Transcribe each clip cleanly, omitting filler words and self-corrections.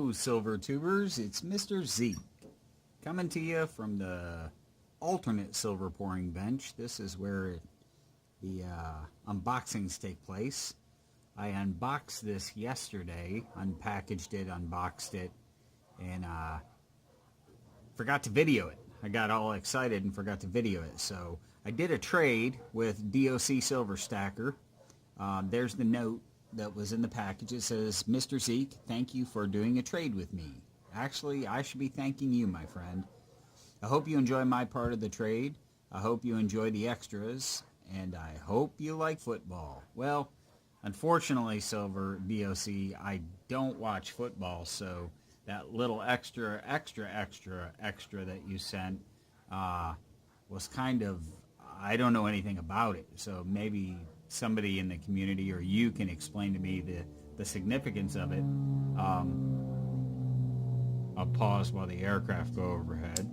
Hello, Silver Tubers. It's Mr. Z coming to you from the alternate silver pouring bench. This is where the unboxings take place. I unboxed this yesterday, unpackaged it, unboxed it, and forgot to video it. I got all excited and forgot to video it. So I did a trade with DOC Silver Stacker. There's the note that was in the package. It says, Mr. Zeke, thank you for doing a trade with me. Actually, I should be thanking you, my friend. I hope you enjoy my part of the trade. I hope you enjoy the extras. And I hope you like football. Well, unfortunately, Silver DOC, I don't watch football, so that little extra that you sent was kind of, I don't know anything about it. So maybe somebody in the community or you can explain to me the significance of it. I'll pause while the aircraft go overhead.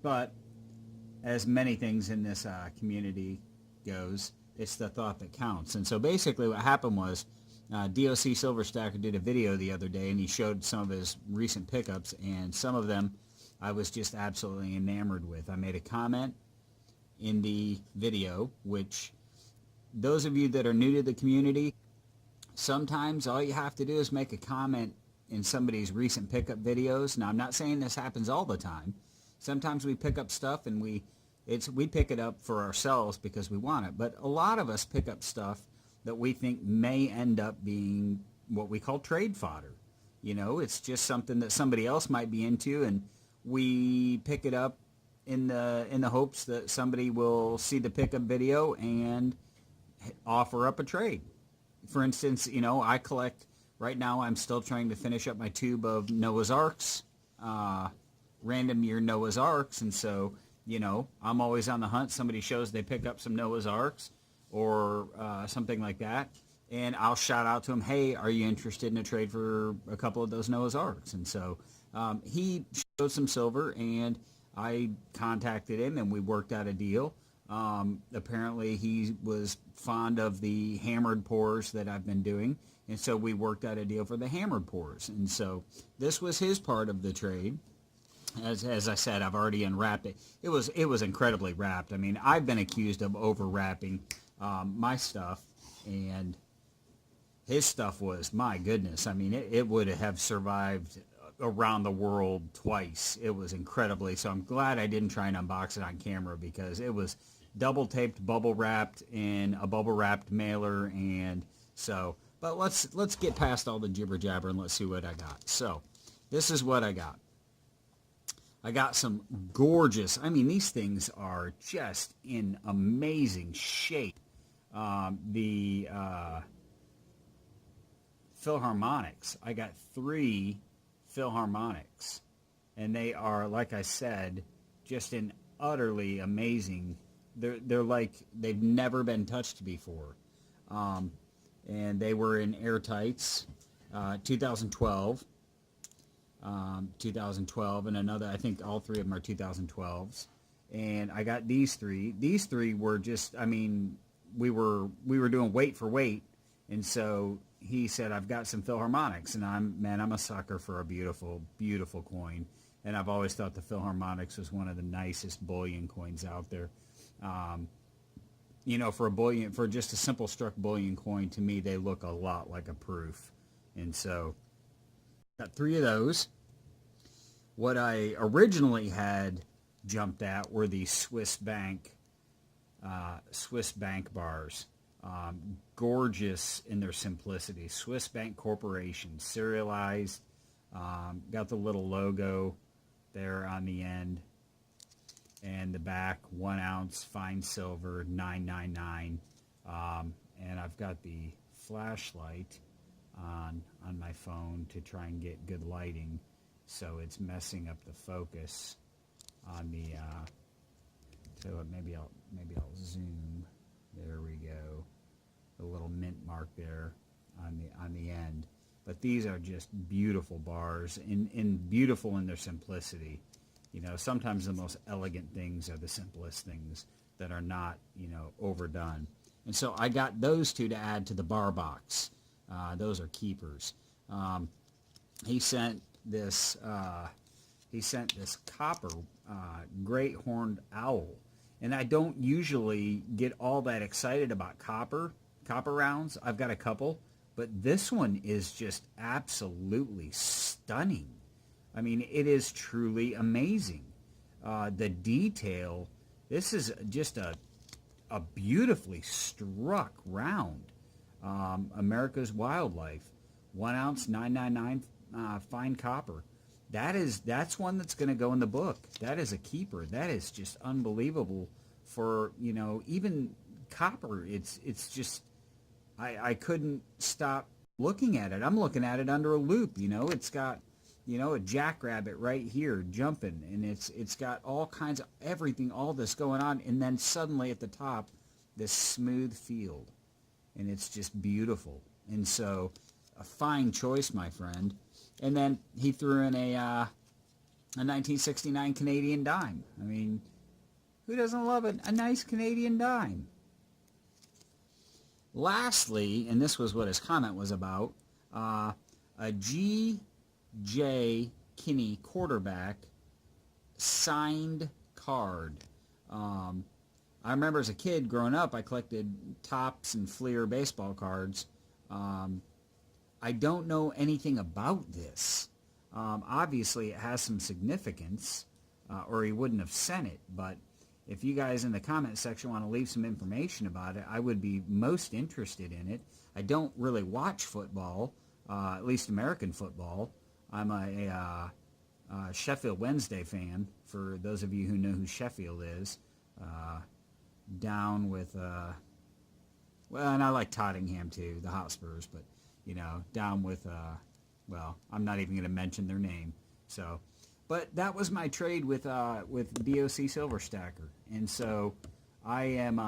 But as many things in this community goes, it's the thought that counts. And so basically what happened was DOC Silver Stacker did a video the other day and he showed some of his recent pickups, and some of them I was just absolutely enamored with. I made a comment in the video, which those of you that are new to the community, sometimes all you have to do is make a comment in somebody's recent pickup videos. Now, I'm not saying this happens all the time. Sometimes we pick up stuff and we pick it up for ourselves because we want it. But a lot of us pick up stuff that we think may end up being what we call trade fodder. You know, it's just something that somebody else might be into, and we pick it up in the hopes that somebody will see the pickup video and offer up a trade. For instance, you know, I collect, right now I'm still trying to finish up my tube of Noah's Arks, random year Noah's Arks, and so, you know, I'm always on the hunt. Somebody shows they pick up some Noah's Arks or something like that, and I'll shout out to him, hey, are you interested in a trade for a couple of those Noah's Arks? And so he showed some silver, and I contacted him, and we worked out a deal. Apparently, he was fond of the hammered pours that I've been doing, and so we worked out a deal for the hammered pours. And so this was his part of the trade. As I said, I've already unwrapped it. It was incredibly wrapped. I mean, I've been accused of over-wrapping my stuff, and his stuff was, my goodness, I mean, it would have survived around the world twice. It was incredibly, so I'm glad I didn't try and unbox it on camera, because it was double taped, bubble wrapped in a bubble wrapped mailer. And so, but let's get past all the jibber jabber and let's see what I got. So this is what I got. I got some gorgeous, I mean, these things are just in amazing shape. The Philharmonics. I got 3 Philharmonics, and they are, like I said, just in utterly amazing. They're like they've never been touched before, and they were in airtights, 2012, 2012, and another. I think all 3 of them are 2012s. And I got these 3. These 3 were just, I mean, we were doing weight for weight, and so he said, I've got some Philharmonics, and I'm a sucker for a beautiful, beautiful coin, and I've always thought the Philharmonics was one of the nicest bullion coins out there. You know, for just a simple struck bullion coin, to me, they look a lot like a proof, and so got 3 of those. What I originally had jumped at were the Swiss Bank bars. Gorgeous in their simplicity. Swiss Bank Corporation, serialized, got the little logo there on the end, and the back, 1 ounce fine silver, 999. And I've got the flashlight on my phone to try and get good lighting, so it's messing up the focus on the so maybe I'll zoom. There we go. The little mint mark there on the end. But these are just beautiful bars, in beautiful in their simplicity. You know, sometimes the most elegant things are the simplest things that are not, you know, overdone. And so I got those two to add to the bar box. Those are keepers. He sent this copper great horned owl, and I don't usually get all that excited about copper rounds. I've got a couple, but this one is just absolutely stunning. I mean, it is truly amazing. The detail. This is just a beautifully struck round. America's Wildlife, 1 ounce, 999 fine copper. That's one that's going to go in the book. That is a keeper. That is just unbelievable for, even copper. It's just, I couldn't stop looking at it. I'm looking at it under a loop. It's got, a jackrabbit right here jumping, and it's got all kinds of everything, all this going on, and then suddenly at the top, this smooth field, and it's just beautiful. And so, a fine choice, my friend. And then he threw in a 1969 Canadian dime. I mean, who doesn't love a nice Canadian dime? Lastly, and this was what his comment was about, a G.J. Kinney quarterback signed card. I remember as a kid growing up, I collected Topps and Fleer baseball cards. I don't know anything about this. Obviously, it has some significance, or he wouldn't have sent it. But if you guys in the comment section want to leave some information about it, I would be most interested in it. I don't really watch football, at least American football. I'm a Sheffield Wednesday fan, for those of you who know who Sheffield is. Down with, well, and I like Tottenham too, the Hotspurs, but, down with, well, I'm not even going to mention their name. So, but that was my trade with DOC Silver Stacker. And so I am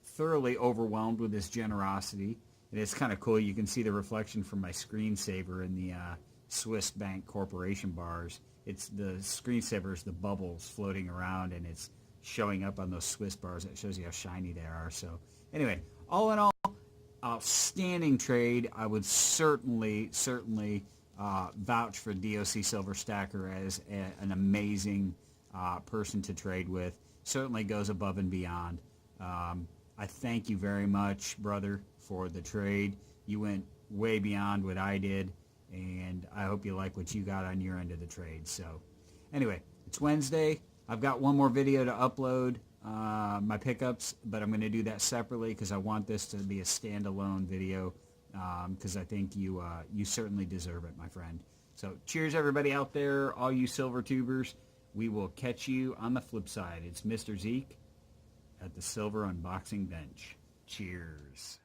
thoroughly overwhelmed with his generosity. And it's kind of cool. You can see the reflection from my screensaver in the Swiss Bank Corporation bars. It's the screensaver's the bubbles floating around, and it's showing up on those Swiss bars. It shows you how shiny they are. So anyway, all in all, outstanding trade. I would certainly vouch for DOC Silver Stacker as an amazing person to trade with. Certainly goes above and beyond. I thank you very much, brother, for the trade. You went way beyond what I did, and I hope you like what you got on your end of the trade. So anyway, it's Wednesday. I've got one more video to upload, my pickups, but I'm going to do that separately because I want this to be a standalone video, because I think you certainly deserve it, my friend. So cheers, everybody out there, all you silver tubers. We will catch you on the flip side. It's Mr. Zeke at the Silver Unboxing Bench. Cheers.